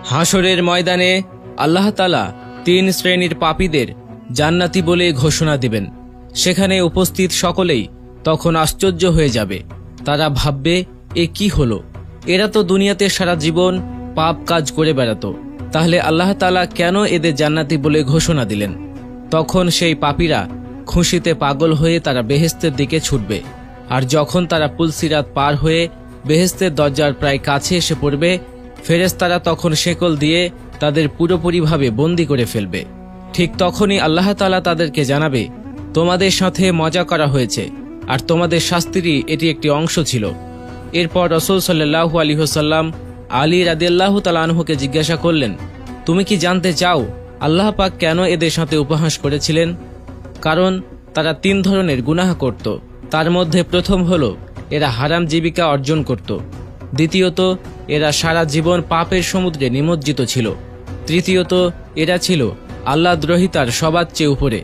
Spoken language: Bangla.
হাসরের ময়দানে আল্লাহ তাআলা 3 শ্রেণীর পাপীদের জান্নাতি বলে ঘোষণা দিবেন। সেখানে উপস্থিত সকলেই তখন আশ্চর্য হয়ে যাবে। তারা ভাববে, এ কি হলো? এরা তো দুনিয়াতে সারা জীবন পাপ কাজ করে বেড়াতো, তাহলে আল্লাহ তাআলা কেন এদের জান্নাতি বলে ঘোষণা দিলেন? তখন সেই পাপীরা খুশিতে পাগল হয়ে তারা বেহেশতের দিকে ছুটবে। আর যখন তারা পুলসিরাত পার হয়ে বেহেশতের দরজার প্রায় কাছে এসে পড়বে, ফেরেশতারা তখন শেকল দিয়ে তাদের পুরোপুরিভাবে বন্দী করে ফেলবে। ঠিক তখনই আল্লাহ তাআলা তাদেরকে জানাবে, তোমাদের সাথে মজা করা হয়েছে আর তোমাদের শাস্তিরই এটি একটি অংশ ছিল। এরপর রাসূল সাল্লাল্লাহু আলাইহি ওয়াসাল্লাম আলী রাদিয়াল্লাহু তাআলা আনহুকে জিজ্ঞাসা করলেন, তুমি কি জানতে চাও আল্লাহ পাক কেন এদের সাথে উপহাস করেছিলেন? কারণ তারা 3 ধরনের গুনাহ করত। তার মধ্যে প্রথম হলো এরা হারাম জীবিকা অর্জন করত, দ্বিতীয়ত এরা সারা জীবন পাপের সমুদ্রে নিমজ্জিত ছিল, তৃতীয়ত এরা ছিল আল্লাহ দ্রোহিতার সবার চেয়ে উপরে।